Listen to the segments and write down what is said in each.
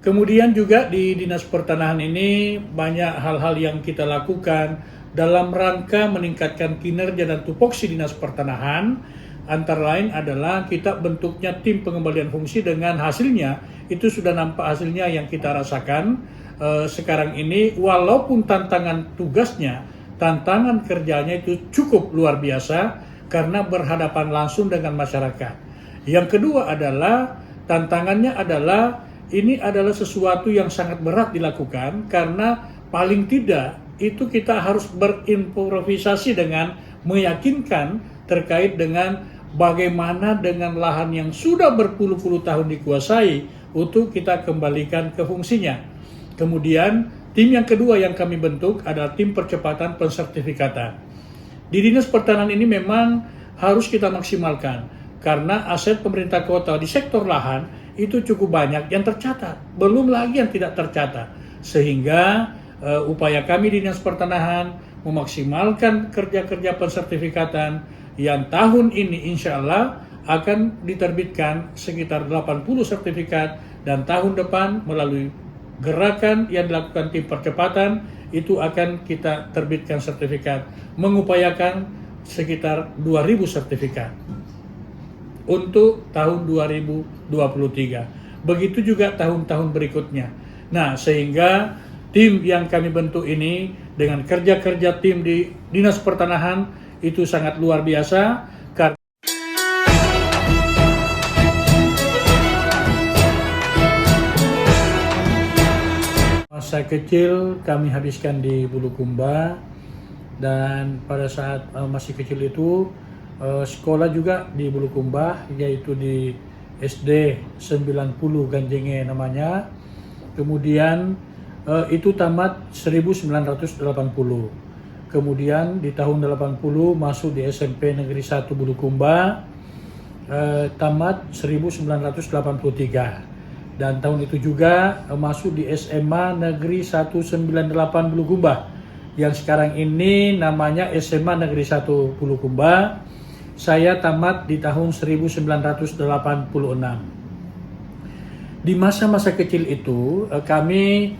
Kemudian juga di Dinas Pertanahan ini banyak hal-hal yang kita lakukan dalam rangka meningkatkan kinerja dan tupoksi Dinas Pertanahan. Antara lain adalah kita bentuknya tim pengembalian fungsi, dengan hasilnya itu sudah nampak hasilnya yang kita rasakan sekarang ini. Walaupun tantangan tugasnya, tantangan kerjanya itu cukup luar biasa karena berhadapan langsung dengan masyarakat. Yang kedua adalah tantangannya adalah ini adalah sesuatu yang sangat berat dilakukan karena paling tidak itu kita harus berimprovisasi dengan meyakinkan terkait dengan bagaimana dengan lahan yang sudah berpuluh-puluh tahun dikuasai untuk kita kembalikan ke fungsinya. Kemudian tim yang kedua yang kami bentuk adalah tim percepatan pensertifikatan. Di Dinas Pertanahan ini memang harus kita maksimalkan karena aset pemerintah kota di sektor lahan itu cukup banyak yang tercatat, belum lagi yang tidak tercatat. Sehingga upaya kami di Dinas Pertanahan memaksimalkan kerja-kerja pensertifikatan yang tahun ini insya Allah akan diterbitkan sekitar 80 sertifikat, dan tahun depan melalui gerakan yang dilakukan tim percepatan itu akan kita terbitkan sertifikat, mengupayakan sekitar 2000 sertifikat untuk tahun 2023. Begitu juga tahun-tahun berikutnya. Nah, sehingga tim yang kami bentuk ini dengan kerja-kerja tim di Dinas Pertanahan itu sangat luar biasa. Masa kecil kami habiskan di Bulukumba, dan pada saat masih kecil itu sekolah juga di Bulukumba, yaitu di SD 90 Ganjenge namanya. Kemudian itu tamat 1980. Kemudian di tahun 80 masuk di SMP Negeri 1 Bulukumba, tamat 1983. Dan tahun itu juga masuk di SMA Negeri 198 Bulukumba, yang sekarang ini namanya SMA Negeri 1 Bulukumba. Saya tamat di tahun 1986. Di masa-masa kecil itu kami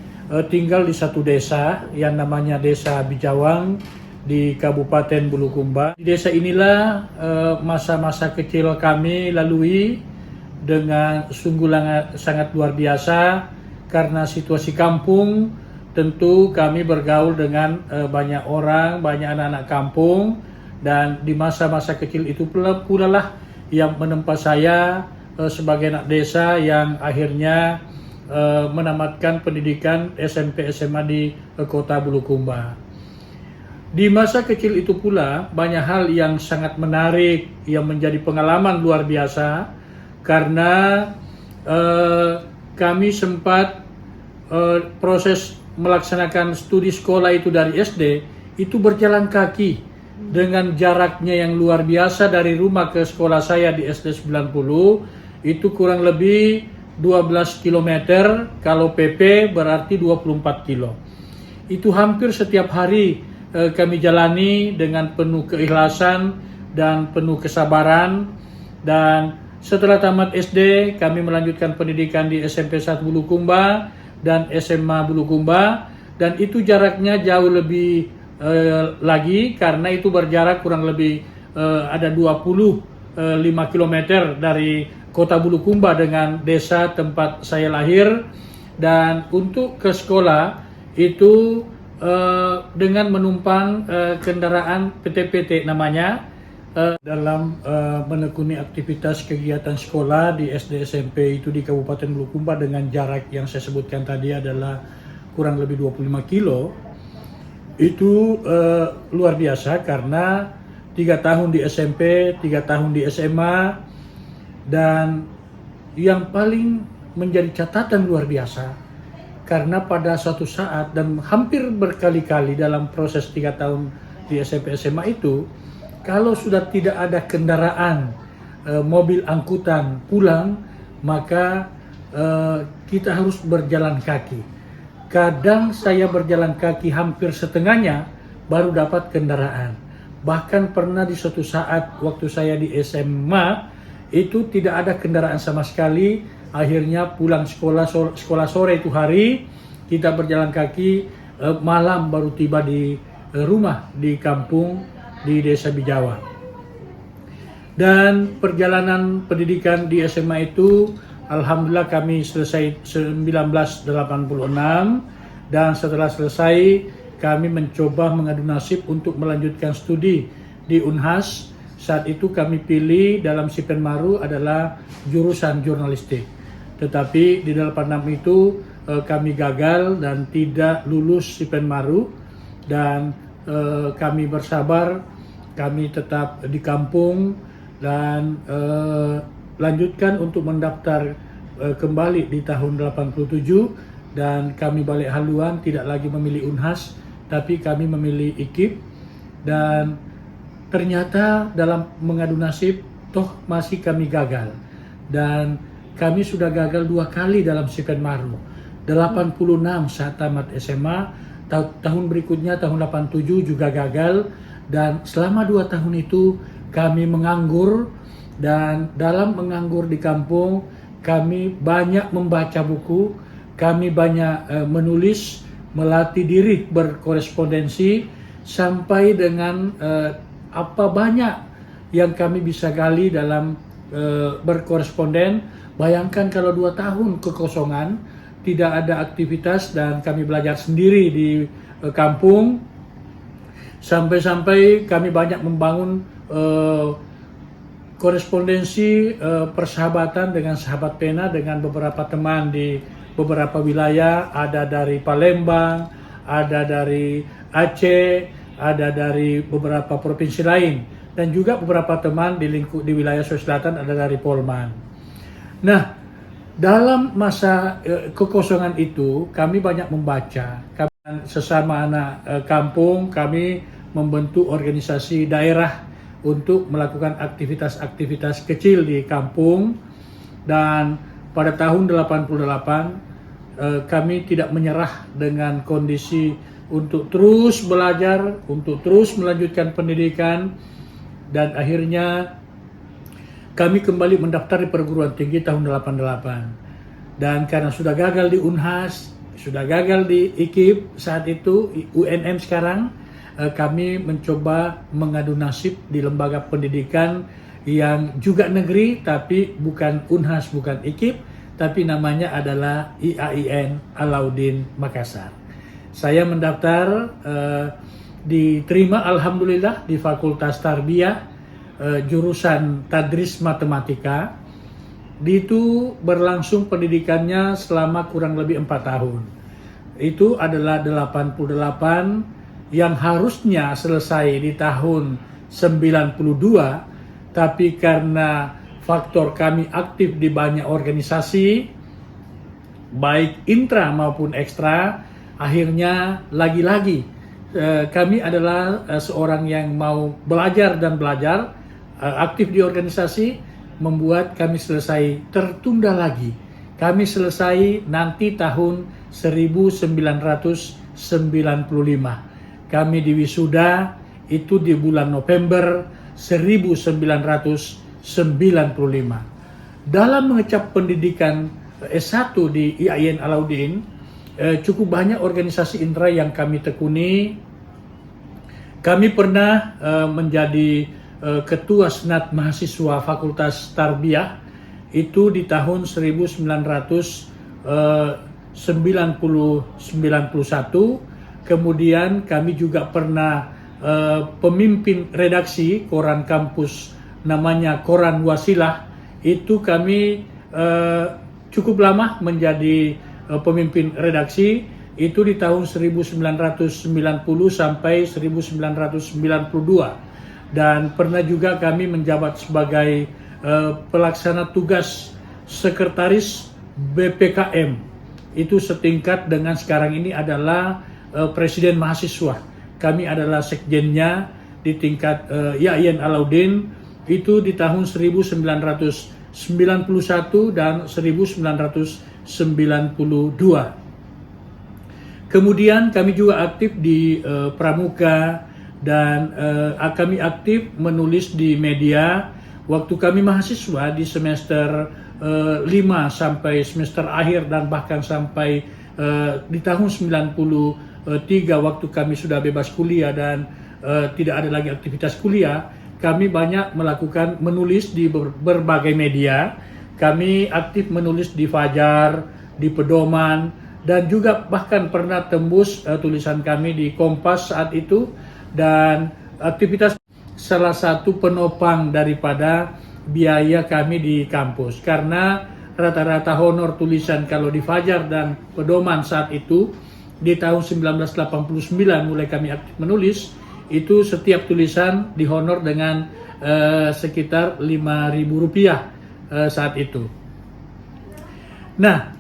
tinggal di satu desa yang namanya Desa Bijawang di Kabupaten Bulukumba. Di desa inilah masa-masa kecil kami lalui dengan sungguh sangat luar biasa, karena situasi kampung tentu kami bergaul dengan banyak orang, banyak anak-anak kampung, dan di masa-masa kecil itu pula lah yang menempa saya sebagai anak desa yang akhirnya menamatkan pendidikan SMP SMA di kota Bulukumba. Di masa kecil itu pula banyak hal yang sangat menarik yang menjadi pengalaman luar biasa, karena kami sempat proses melaksanakan studi sekolah itu dari SD itu berjalan kaki dengan jaraknya yang luar biasa. Dari rumah ke sekolah saya di SD 90 itu kurang lebih 12 km, kalau PP berarti 24 kilo. Itu hampir setiap hari kami jalani dengan penuh keikhlasan dan penuh kesabaran. Dan setelah tamat SD, kami melanjutkan pendidikan di SMP 1 Bulukumba dan SMA Bulukumba, dan itu jaraknya jauh lebih lagi, karena itu berjarak kurang lebih ada 25 km dari kota Bulukumba dengan desa tempat saya lahir. Dan untuk ke sekolah itu dengan menumpang kendaraan PT-PT namanya, dalam menekuni aktivitas kegiatan sekolah di SD SMP itu di Kabupaten Bulukumba dengan jarak yang saya sebutkan tadi adalah kurang lebih 25 kilo. Itu luar biasa karena 3 tahun di SMP, 3 tahun di SMA, dan yang paling menjadi catatan luar biasa karena pada suatu saat dan hampir berkali-kali dalam proses 3 tahun di SMP SMA itu, kalau sudah tidak ada kendaraan mobil angkutan pulang, maka kita harus berjalan kaki. Kadang saya berjalan kaki hampir setengahnya baru dapat kendaraan. Bahkan pernah di suatu saat waktu saya di SMA itu tidak ada kendaraan sama sekali, akhirnya pulang sekolah sore itu hari, kita berjalan kaki, malam baru tiba di rumah di kampung di Desa Bijawa. Dan perjalanan pendidikan di SMA itu alhamdulillah kami selesai 1986, dan setelah selesai kami mencoba mengadu nasib untuk melanjutkan studi di Unhas. Saat itu kami pilih dalam Sipenmaru adalah jurusan jurnalistik. Tetapi di 86 itu kami gagal dan tidak lulus Sipenmaru, dan kami bersabar, kami tetap di kampung dan lanjutkan untuk mendaftar kembali di tahun 87, dan kami balik haluan, tidak lagi memilih Unhas tapi kami memilih IKIP. Dan ternyata dalam mengadu nasib toh masih kami gagal, dan kami sudah gagal 2 kali dalam Sipenmaru. 86 saat tamat SMA, tahun berikutnya tahun 87 juga gagal, dan selama 2 tahun itu kami menganggur. Dan dalam menganggur di kampung, kami banyak membaca buku, kami banyak menulis, melatih diri berkorespondensi, sampai dengan apa banyak yang kami bisa gali dalam berkoresponden. Bayangkan kalau 2 tahun kekosongan, tidak ada aktivitas, dan kami belajar sendiri di kampung, sampai-sampai kami banyak membangun korespondensi, persahabatan dengan sahabat pena, dengan beberapa teman di beberapa wilayah, ada dari Palembang, ada dari Aceh, ada dari beberapa provinsi lain, dan juga beberapa teman di wilayah Sulawesi Selatan ada dari Polman. Nah, dalam masa kekosongan itu kami banyak membaca. Kami sesama anak kampung, kami membentuk organisasi daerah untuk melakukan aktivitas-aktivitas kecil di kampung. Dan pada tahun 88 kami tidak menyerah dengan kondisi untuk terus belajar, untuk terus melanjutkan pendidikan, dan akhirnya kami kembali mendaftar di perguruan tinggi tahun 88. Dan karena sudah gagal di Unhas, sudah gagal di IKIP saat itu, UNM sekarang, kami mencoba mengadu nasib di lembaga pendidikan yang juga negeri, tapi bukan Unhas, bukan IKIP, tapi namanya adalah IAIN Alauddin Makassar. Saya mendaftar, diterima alhamdulillah di Fakultas Tarbiyah, jurusan Tadris Matematika. Itu berlangsung pendidikannya selama kurang lebih 4 tahun. Itu adalah 88 yang harusnya selesai di tahun 92, tapi karena faktor kami aktif di banyak organisasi, baik intra maupun ekstra, akhirnya lagi-lagi kami adalah seorang yang mau belajar dan belajar, aktif di organisasi, membuat kami selesai tertunda lagi. Kami selesai nanti tahun 1995. Kami diwisuda itu di bulan November 1995. Dalam mengecap pendidikan S1 di IAIN Alauddin, cukup banyak organisasi intra yang kami tekuni. Kami pernah menjadi ketua senat mahasiswa Fakultas Tarbiyah itu di tahun 1991. Kemudian kami juga pernah pemimpin redaksi koran kampus namanya Koran Wasilah. Itu kami cukup lama menjadi pemimpin redaksi, itu di tahun 1990 sampai 1992. Dan pernah juga kami menjabat sebagai pelaksana tugas sekretaris BPKM. Itu setingkat dengan sekarang ini adalah presiden mahasiswa. Kami adalah sekjennya di tingkat IAIN Alauddin, itu di tahun 1991 dan 1992. Kemudian kami juga aktif di Pramuka, dan kami aktif menulis di media. Waktu kami mahasiswa di semester 5 sampai semester akhir dan bahkan sampai di tahun 93 waktu kami sudah bebas kuliah dan tidak ada lagi aktivitas kuliah, kami banyak melakukan menulis di berbagai media. Kami aktif menulis di Fajar, di Pedoman, dan juga bahkan pernah tembus tulisan kami di Kompas saat itu. Dan aktivitas salah satu penopang daripada biaya kami di kampus, karena rata-rata honor tulisan kalau di Fajar dan Pedoman saat itu di tahun 1989 mulai kami aktif menulis, itu setiap tulisan dihonor dengan sekitar Rp5.000 saat itu. Nah,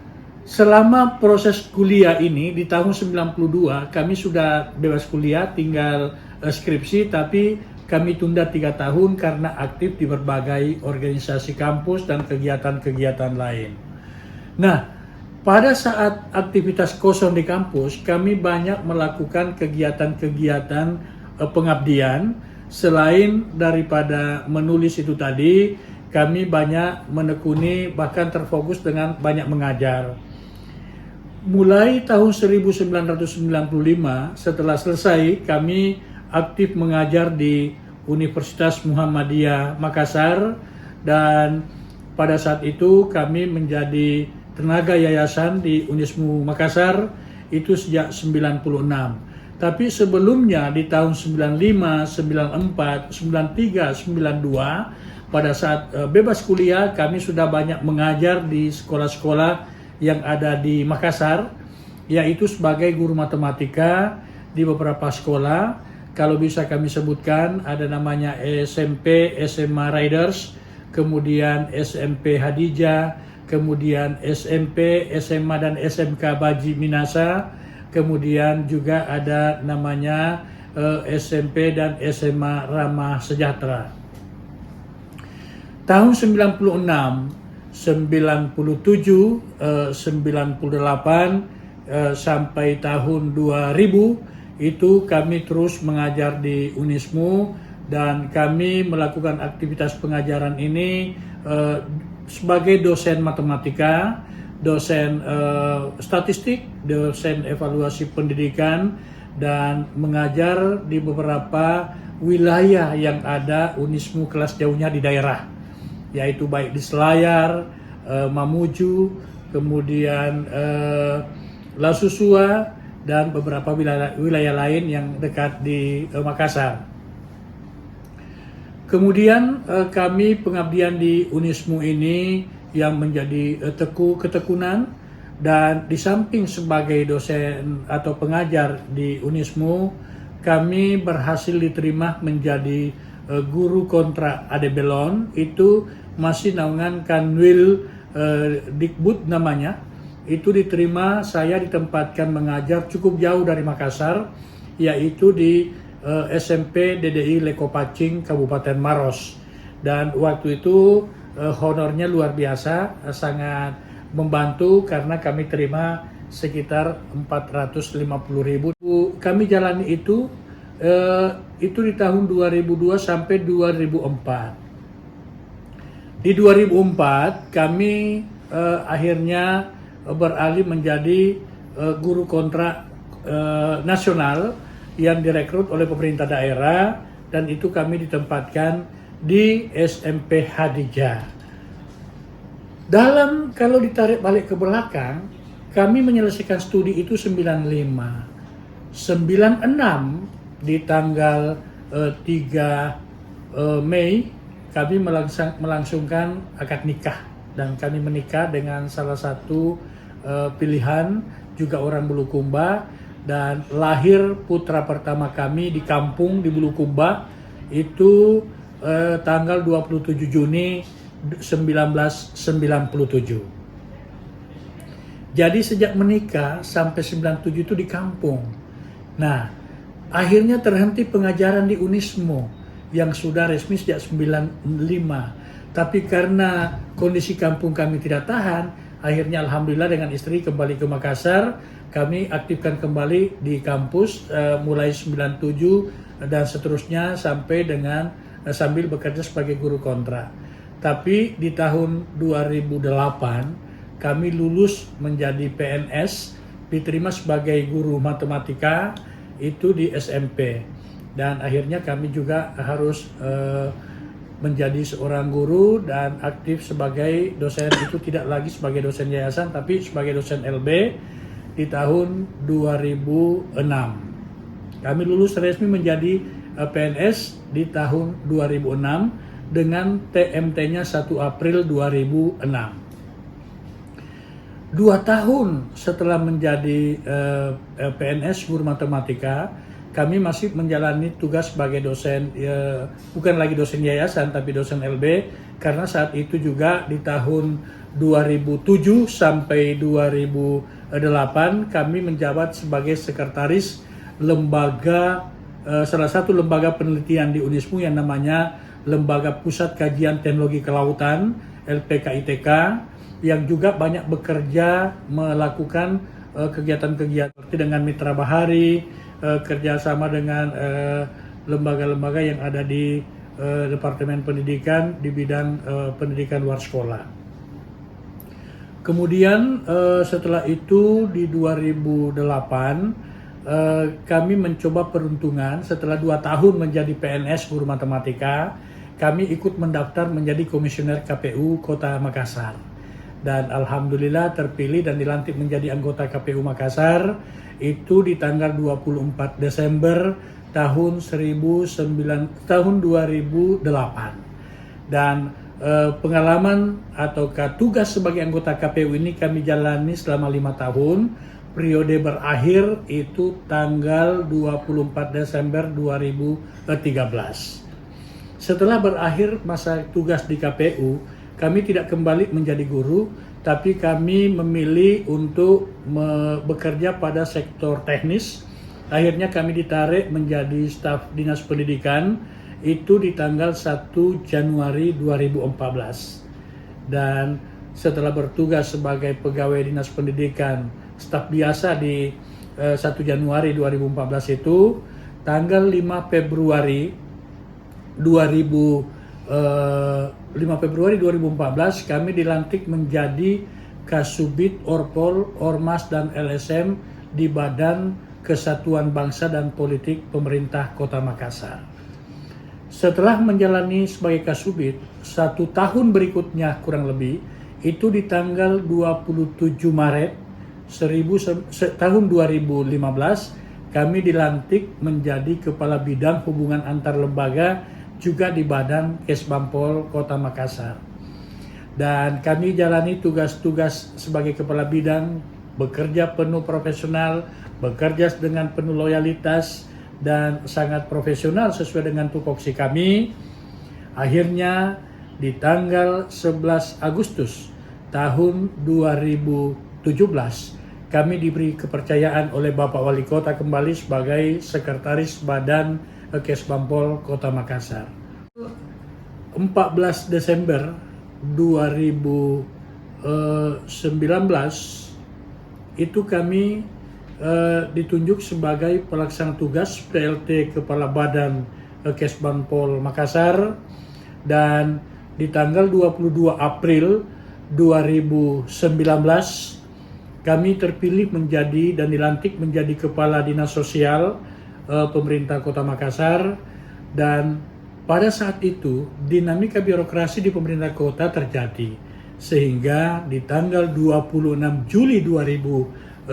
selama proses kuliah ini di tahun 92 kami sudah bebas kuliah, tinggal skripsi, tapi kami tunda 3 tahun karena aktif di berbagai organisasi kampus dan kegiatan-kegiatan lain. Nah, pada saat aktivitas kosong di kampus, kami banyak melakukan kegiatan-kegiatan pengabdian. Selain daripada menulis itu tadi, kami banyak menekuni, bahkan terfokus dengan banyak mengajar. Mulai tahun 1995, setelah selesai, kami aktif mengajar di Universitas Muhammadiyah Makassar, dan pada saat itu kami menjadi tenaga yayasan di Unismu Makassar itu sejak 96. Tapi sebelumnya di tahun 95, 94, 93, 92 pada saat bebas kuliah kami sudah banyak mengajar di sekolah-sekolah yang ada di Makassar, yaitu sebagai guru matematika di beberapa sekolah. Kalau bisa kami sebutkan, ada namanya SMP SMA Riders, kemudian SMP Hadijah, kemudian SMP SMA dan SMK Baji Minasa, kemudian juga ada namanya SMP dan SMA Ramah Sejahtera. Tahun 96, 97, 98 sampai tahun 2000 itu kami terus mengajar di Unismu, dan kami melakukan aktivitas pengajaran ini sebagai dosen matematika, dosen statistik, dosen evaluasi pendidikan, dan mengajar di beberapa wilayah yang ada Unismu kelas jauhnya di daerah, yaitu baik di Selayar, Mamuju, kemudian Lasusua, dan beberapa wilayah lain yang dekat di Makassar. Kemudian kami pengabdian di Unismu ini yang menjadi ketekunan, dan di samping sebagai dosen atau pengajar di Unismu, kami berhasil diterima menjadi guru kontrak Adebelon, itu masih naungan Kanwil Dikbud namanya. Itu diterima, saya ditempatkan mengajar cukup jauh dari Makassar, yaitu di SMP DDI Lekopacing Kabupaten Maros. Dan waktu itu honornya luar biasa, sangat membantu karena kami terima sekitar 450.000. Kami jalani itu di tahun 2002 sampai 2004. Di 2004 kami akhirnya beralih menjadi guru kontrak nasional yang direkrut oleh pemerintah daerah, dan itu kami ditempatkan di SMP Hadijah. Kalau ditarik balik ke belakang, kami menyelesaikan studi itu 95. 96 di tanggal 3 Mei kami melangsungkan akad nikah, dan kami menikah dengan salah satu pilihan juga orang Bulukumba, dan lahir putra pertama kami di kampung di Bulukumba itu tanggal 27 Juni 1997. Jadi sejak menikah sampai 97 itu di kampung. Nah, akhirnya terhenti pengajaran di Unismu yang sudah resmi sejak 95. Tapi karena kondisi kampung kami tidak tahan, akhirnya alhamdulillah dengan istri kembali ke Makassar. Kami aktifkan kembali di kampus mulai 97 dan seterusnya sampai dengan sambil bekerja sebagai guru kontrak. Tapi di tahun 2008 kami lulus menjadi PNS, diterima sebagai guru matematika itu di SMP. Dan akhirnya kami juga harus menjadi seorang guru dan aktif sebagai dosen, itu tidak lagi sebagai dosen yayasan tapi sebagai dosen LB di tahun 2006. Kami lulus resmi menjadi PNS di tahun 2006 dengan TMT-nya 1 April 2006. 2 tahun setelah menjadi PNS guru matematika, kami masih menjalani tugas sebagai dosen, bukan lagi dosen yayasan tapi dosen LB, karena saat itu juga di tahun 2007 sampai 2008 kami menjabat sebagai sekretaris lembaga, salah satu lembaga penelitian di Unismu yang namanya Lembaga Pusat Kajian Teknologi Kelautan LPKITK, yang juga banyak bekerja melakukan kegiatan-kegiatan seperti dengan Mitra Bahari, kerjasama dengan lembaga-lembaga yang ada di Departemen Pendidikan di bidang pendidikan luar sekolah. Kemudian setelah itu di 2008 kami mencoba peruntungan. Setelah 2 tahun menjadi PNS guru matematika, kami ikut mendaftar menjadi komisioner KPU Kota Makassar. Dan alhamdulillah terpilih dan dilantik menjadi anggota KPU Makassar itu di tanggal 24 Desember tahun 2008. Dan pengalaman atau tugas sebagai anggota KPU ini kami jalani selama 5 tahun. Periode berakhir itu tanggal 24 Desember 2013. Setelah berakhir masa tugas di KPU, kami tidak kembali menjadi guru, tapi kami memilih untuk bekerja pada sektor teknis. Akhirnya kami ditarik menjadi staf Dinas Pendidikan itu di tanggal 1 Januari 2014. Dan setelah bertugas sebagai pegawai Dinas Pendidikan staf biasa di 1 Januari 2014 itu, tanggal 5 Februari 2014 kami dilantik menjadi Kasubit, Orpol, Ormas, dan LSM di Badan Kesatuan Bangsa dan Politik Pemerintah Kota Makassar. Setelah menjalani sebagai Kasubit, 1 tahun berikutnya kurang lebih, itu di tanggal 27 Maret tahun 2015, kami dilantik menjadi Kepala Bidang Hubungan Antar Lembaga juga di Badan Kesbangpol Kota Makassar. Dan kami jalani tugas-tugas sebagai kepala bidang, bekerja penuh profesional, bekerja dengan penuh loyalitas dan sangat profesional sesuai dengan tupoksi kami. Akhirnya di tanggal 11 Agustus tahun 2017 kami diberi kepercayaan oleh Bapak Wali Kota kembali sebagai Sekretaris Badan Kesbangpol Kota Makassar. 14 Desember 2019 itu kami ditunjuk sebagai pelaksana tugas PLT Kepala Badan Kesbangpol Makassar, dan di tanggal 22 April 2019 kami terpilih menjadi dan dilantik menjadi Kepala Dinas Sosial Pemerintah Kota Makassar. Dan pada saat itu dinamika birokrasi di pemerintah kota terjadi, sehingga di tanggal 26 Juli 2019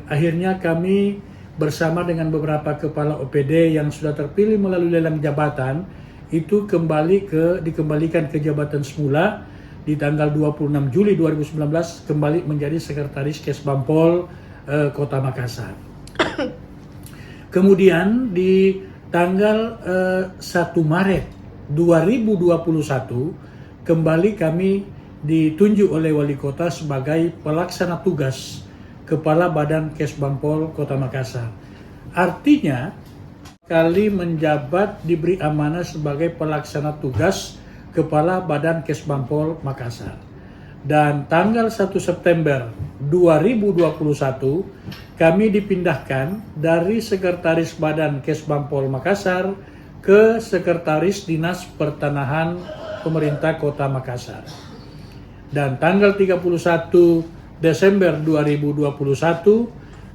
akhirnya kami bersama dengan beberapa kepala OPD yang sudah terpilih melalui lelang jabatan itu dikembalikan ke jabatan semula. Di tanggal 26 Juli 2019 kembali menjadi Sekretaris Kesbangpol Kota Makassar. Kemudian di tanggal 1 Maret 2021 kembali kami ditunjuk oleh Wali Kota sebagai pelaksana tugas Kepala Badan Kesbangpol Kota Makassar. Artinya kali menjabat diberi amanah sebagai pelaksana tugas Kepala Badan Kesbangpol Makassar. Dan tanggal 1 September 2021 kami dipindahkan dari Sekretaris Badan Kesbangpol Makassar ke Sekretaris Dinas Pertanahan Pemerintah Kota Makassar. Dan tanggal 31 Desember 2021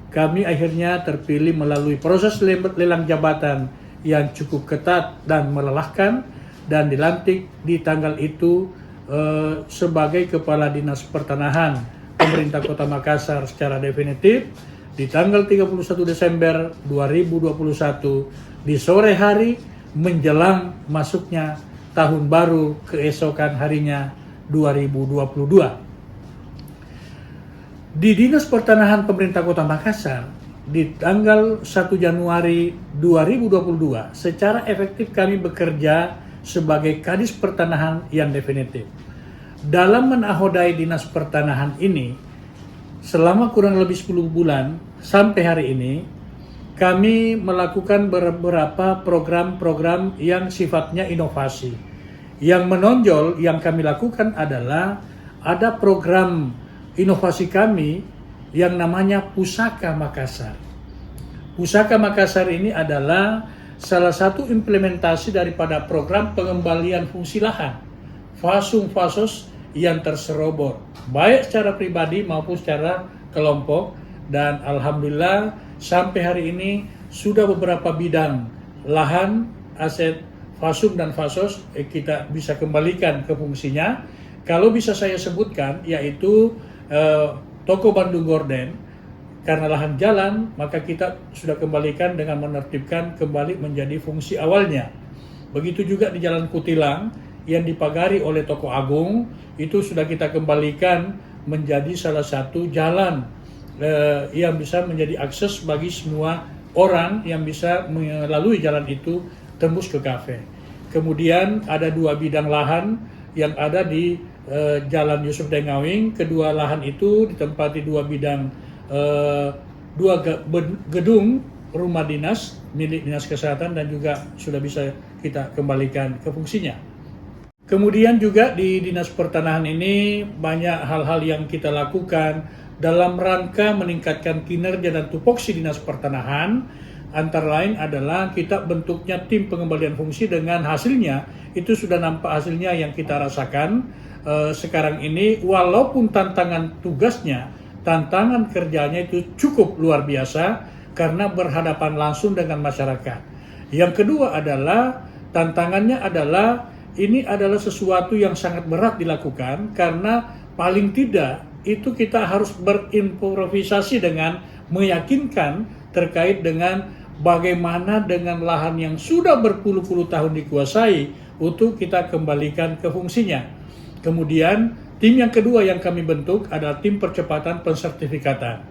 kami akhirnya terpilih melalui proses lelang jabatan yang cukup ketat dan melelahkan, dan dilantik di tanggal itu sebagai Kepala Dinas Pertanahan Pemerintah Kota Makassar secara definitif di tanggal 31 Desember 2021 di sore hari menjelang masuknya tahun baru keesokan harinya 2022. Di Dinas Pertanahan Pemerintah Kota Makassar di tanggal 1 Januari 2022 secara efektif kami bekerja sebagai Kadis Pertanahan yang definitif. Dalam menahodai Dinas Pertanahan ini selama kurang lebih 10 bulan sampai hari ini kami melakukan beberapa program-program yang sifatnya inovasi. Yang menonjol yang kami lakukan adalah ada program inovasi kami yang namanya Pusaka Makassar. Pusaka Makassar ini adalah salah satu implementasi daripada program pengembalian fungsi lahan fasum-fasos yang terserobot, baik secara pribadi maupun secara kelompok. Dan alhamdulillah sampai hari ini sudah beberapa bidang lahan, aset fasum dan fasos kita bisa kembalikan ke fungsinya. Kalau bisa saya sebutkan yaitu Toko Bandung Gorden, karena lahan jalan maka kita sudah kembalikan dengan menertibkan kembali menjadi fungsi awalnya. Begitu juga di Jalan Kutilang yang dipagari oleh Toko Agung, itu sudah kita kembalikan menjadi salah satu jalan yang bisa menjadi akses bagi semua orang yang bisa melalui jalan itu tembus ke kafe. Kemudian ada 2 bidang lahan yang ada di Jalan Yusuf Dengawing. Kedua lahan itu ditempati 2 bidang 2 gedung rumah dinas milik Dinas Kesehatan dan juga sudah bisa kita kembalikan ke fungsinya. Kemudian juga di Dinas Pertanahan ini banyak hal-hal yang kita lakukan dalam rangka meningkatkan kinerja dan tupoksi Dinas Pertanahan. Antara lain adalah kita bentuknya tim pengembalian fungsi, dengan hasilnya itu sudah nampak hasilnya yang kita rasakan sekarang ini. Walaupun tantangan tugasnya, tantangan kerjanya itu cukup luar biasa karena berhadapan langsung dengan masyarakat. Yang kedua adalah tantangannya adalah ini adalah sesuatu yang sangat berat dilakukan karena paling tidak itu kita harus berimprovisasi dengan meyakinkan terkait dengan bagaimana dengan lahan yang sudah berpuluh-puluh tahun dikuasai untuk kita kembalikan ke fungsinya. Kemudian tim yang kedua yang kami bentuk adalah tim percepatan pensertifikatan.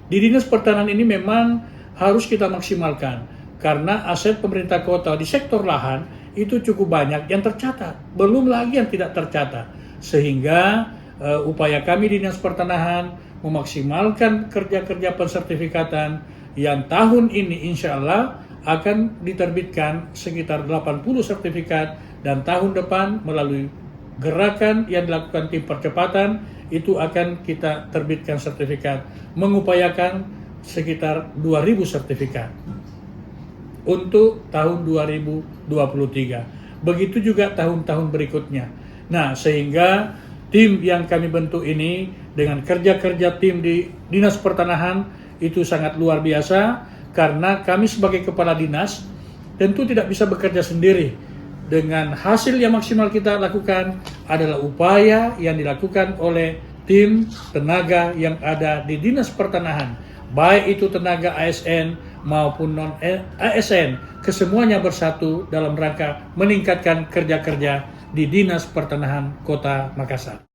Di Dinas Pertanahan ini memang harus kita maksimalkan karena aset pemerintah kota di sektor lahan itu cukup banyak yang tercatat, belum lagi yang tidak tercatat. Sehingga upaya kami di Dinas Pertanahan memaksimalkan kerja-kerja pensertifikatan yang tahun ini insya Allah akan diterbitkan sekitar 80 sertifikat, dan tahun depan melalui gerakan yang dilakukan tim percepatan itu akan kita terbitkan sertifikat, mengupayakan sekitar 2.000 sertifikat untuk tahun 2023. Begitu juga tahun-tahun berikutnya. Nah, sehingga tim yang kami bentuk ini dengan kerja-kerja tim di Dinas Pertanahan itu sangat luar biasa, karena kami sebagai kepala dinas tentu tidak bisa bekerja sendiri. Dengan hasil yang maksimal kita lakukan adalah upaya yang dilakukan oleh tim tenaga yang ada di Dinas Pertanahan, baik itu tenaga ASN maupun non-ASN, kesemuanya bersatu dalam rangka meningkatkan kerja-kerja di Dinas Pertanahan Kota Makassar.